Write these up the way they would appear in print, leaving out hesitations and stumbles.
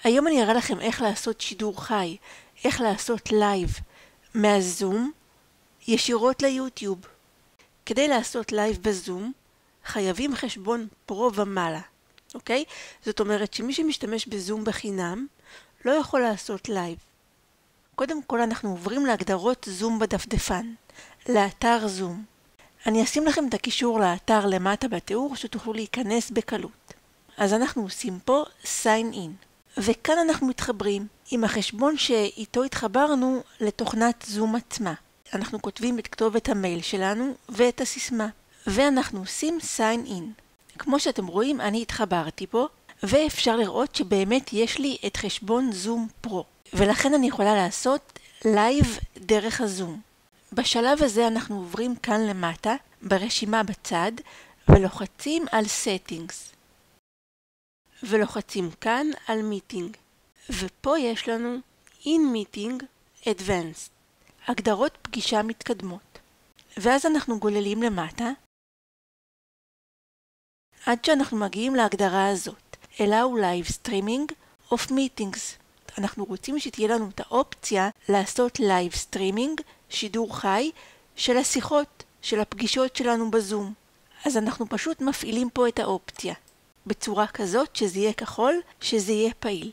היום אני אראה לכם איך לעשות שידור חי, איך לעשות לייב מהזום ישירות ליוטיוב. כדי לעשות לייב בזום חייבים חשבון פרו ומעלה, אוקיי? זאת אומרת שמי שמשתמש בזום בחינם לא יכול לעשות לייב. קודם כל אנחנו עוברים להגדרות זום בדפדפן, לאתר זום. אני אשים לכם את הקישור לאתר למטה בתיאור שתוכלו להיכנס בקלות. אז אנחנו עושים פה sign in. וכאן אנחנו מתחברים עם החשבון שאיתו התחברנו לתוכנת זום עצמה. אנחנו כותבים את כתובת המייל שלנו ואת הסיסמה. ואנחנו עושים sign in. כמו שאתם רואים אני התחברתי פה, ואפשר לראות שבאמת יש לי את חשבון זום פרו. ולכן אני יכולה לעשות לייב דרך הזום. בשלב הזה אנחנו עוברים כאן למטה, ברשימה בצד, ולוחצים על settings. ולוחצים כאן על meeting. ופה יש לנו in meeting advanced, הגדרות פגישה מתקדמות. ואז אנחנו גוללים למטה, עד שאנחנו מגיעים להגדרה הזאת, allow live streaming of meetings. אנחנו רוצים שתהיה לנו את האופציה לעשות live streaming, שידור חי, של השיחות, של הפגישות שלנו בזום. אז אנחנו פשוט מפעילים פה את האופציה, בצורה כזאת שזה יהיה כחול, שזה יהיה פעיל.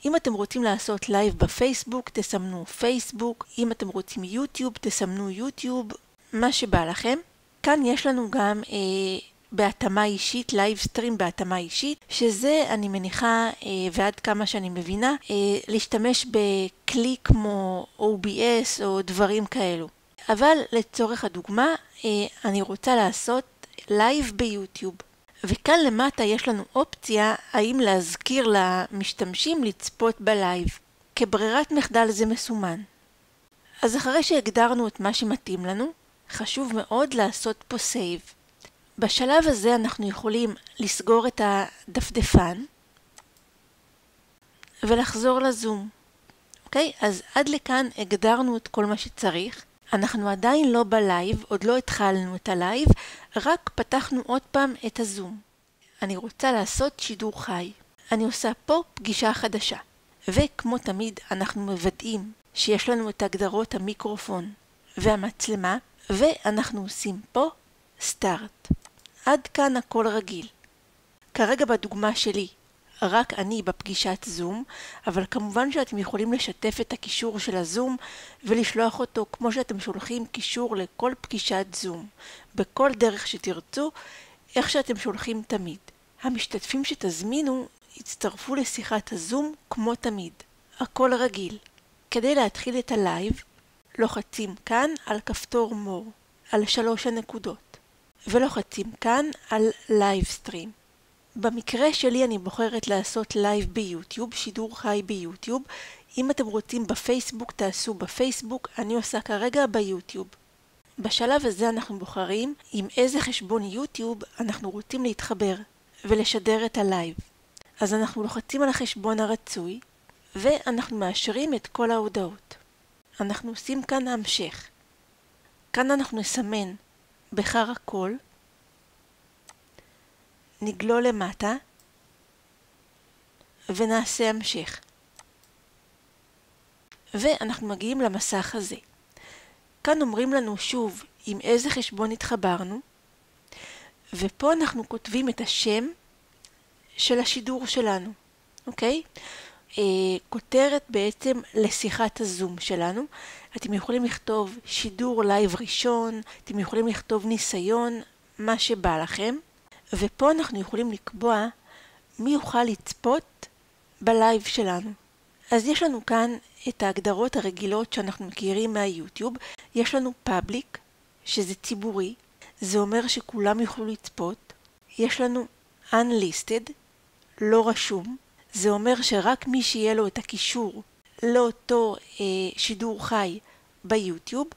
אם אתם רוצים לעשות לייב בפייסבוק, תסמנו פייסבוק. אם אתם רוצים יוטיוב, תסמנו יוטיוב, מה שבא לכם. כאן יש לנו גם בהתאמה אישית, לייב סטרים בהתאמה אישית, שזה אני מניחה ועד כמה שאני מבינה, להשתמש בכלי כמו OBS או דברים כאלו. אבל לצורך הדוגמה, אני רוצה לעשות לייב ביוטיוב. וכאן למטה יש לנו אופציה האם להזכיר למשתמשים לצפות בלייב. כברירת מחדל זה מסומן. אז אחרי שהגדרנו את מה שמתאים לנו, חשוב מאוד לעשות פה סייב. בשלב הזה אנחנו יכולים לסגור את הדפדפן ולחזור לזום. אוקיי? אז עד לכאן הגדרנו את כל מה שצריך. אנחנו עדיין לא בלייב, עוד לא התחלנו את הלייב, רק פתחנו עוד פעם את הזום. אני רוצה לעשות שידור חי. אני עושה פה פגישה חדשה. וכמו תמיד אנחנו מוודאים שיש לנו את הגדרות המיקרופון והמצלמה, ואנחנו עושים פה סטארט. עד כאן הכל רגיל. כרגע בדוגמה שלי, רק אני בפגישת זום, אבל כמובן שאתם יכולים לשתף את הקישור של הזום ולשלוח אותו כמו שאתם שולחים קישור לכל פגישת זום. בכל דרך שתרצו, איך שאתם שולחים תמיד. המשתתפים שתזמינו יצטרפו לשיחת הזום כמו תמיד. הכל רגיל. כדי להתחיל את הלייב, לוחצים כאן על כפתור מור, על 3 הנקודות, ולוחצים כאן על לייב סטרים. במקרה שלי אני בוחרת לעשות לייב ביוטיוב, שידור חי ביוטיוב. אם אתם רוצים בפייסבוק תעשו בפייסבוק, אני עושה כרגע ביוטיוב. בשלב הזה אנחנו בוחרים עם איזה חשבון יוטיוב אנחנו רוצים להתחבר ולשדר את הלייב. אז אנחנו לוחצים על החשבון הרצוי ואנחנו מאשרים את כל ההודעות. אנחנו עושים כאן המשך. כאן אנחנו נסמן בחר הכל, נגלול למטה ונעשה המשך. ואנחנו מגיעים למסך הזה. כאן אומרים לנו שוב עם איזה חשבון התחברנו, ופה אנחנו כותבים את השם של השידור שלנו, אוקיי? כותרת בעצם לשיחת הזום שלנו. אתם יכולים לכתוב שידור לייב ראשון, אתם יכולים לכתוב ניסיון, מה שבא לכם. ופה אנחנו יכולים לקבוע מי יוכל לצפות בלייב שלנו. אז יש לנו כאן את ההגדרות הרגילות שאנחנו מכירים מהיוטיוב. יש לנו פאבליק, שזה ציבורי, זה אומר שכולם יוכלו לצפות. יש לנו unlisted, לא רשום, זה אומר שרק מי שיהיה לו את הקישור לאותו שידור חי ביוטיוב,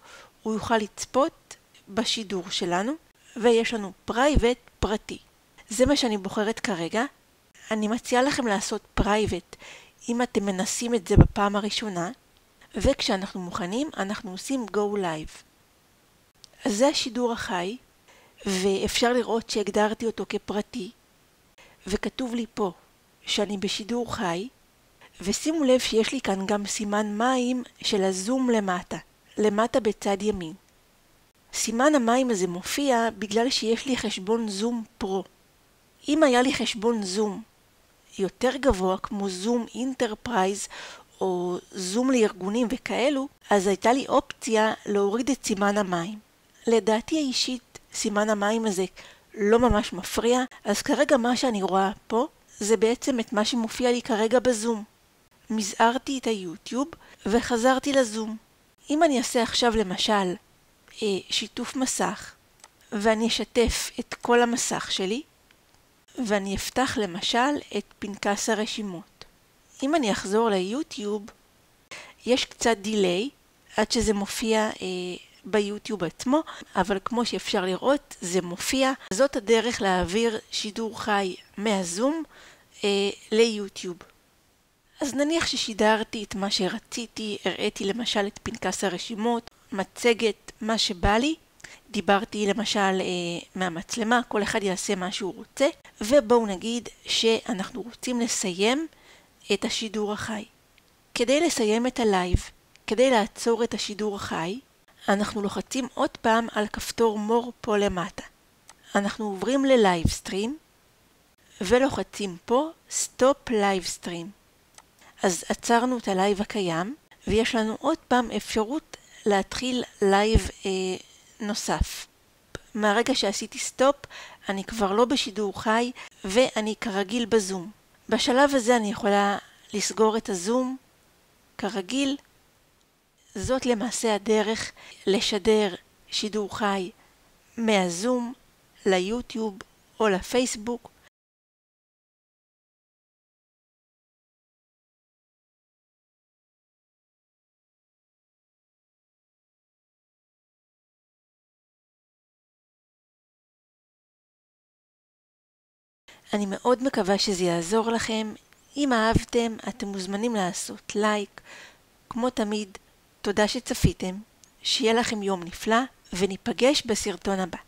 הוא יוכל לצפות בשידור שלנו. ויש לנו פרייבט, פרטי. זה מה שאני בוחרת כרגע. אני מציעה לכם לעשות פרייבט אם אתם מנסים את זה בפעם הראשונה, וכשאנחנו מוכנים אנחנו עושים go live. אז זה השידור החי, ואפשר לראות שהגדרתי אותו כפרטי, וכתוב לי פה שאני בשידור חי, ושימו לב שיש לי כאן גם סימן מים של הזום למטה בצד ימין. סימן המים הזה מופיע בגלל שיש לי חשבון זום פרו. אם היה לי חשבון זום יותר גבוה כמו זום אינטרפרייז או זום לארגונים וכאלו, אז הייתה לי אופציה להוריד את סימן המים. לדעתי האישית סימן המים הזה לא ממש מפריע, אז כרגע מה שאני רואה פה זה בעצם את מה שמופיע לי כרגע בזום. מזערתי את היוטיוב וחזרתי לזום. אם אני אעשה עכשיו למשל שיתוף מסך ואני אשתף את כל המסך שלי ואני אפתח למשל את פנקס הרשימות. אם אני אחזור ליוטיוב יש קצת דיליי עד שזה מופיע ביוטיוב עצמו, אבל כמו שאפשר לראות זה מופיע. זאת הדרך להעביר שידור חי מהזום ליוטיוב. אז נניח ששידרתי את מה שרציתי, הראיתי למשל את פנקס הרשימות, מצגת, מה שבא לי, דיברתי למשל מהמצלמה, כל אחד יעשה מה שהוא רוצה, ובואו נגיד שאנחנו רוצים לסיים את השידור החי. כדי לסיים את הלייב, כדי לעצור את השידור החי, אנחנו לוחצים עוד פעם על כפתור מור פה למטה. אנחנו עוברים ללייב סטרים, ולוחצים פה סטופ לייב סטרים. אז עצרנו את הלייב הקיים, ויש לנו עוד פעם אפשרות להתחיל לייב נוסף. מהרגע שעשיתי סטופ, אני כבר לא בשידור חי, ואני כרגיל בזום. בשלב הזה אני יכולה לסגור את הזום, כרגיל. זאת למעשה הדרך לשדר שידור חי מהזום ליוטיוב או לפייסבוק. אני מאוד מקווה שזה יעזור לכם. אם אהבתם, אתם מוזמנים לעשות לייק. כמו תמיד, תודה שצפיתם, שיהיה לכם יום נפלא, וניפגש בסרטון הבא.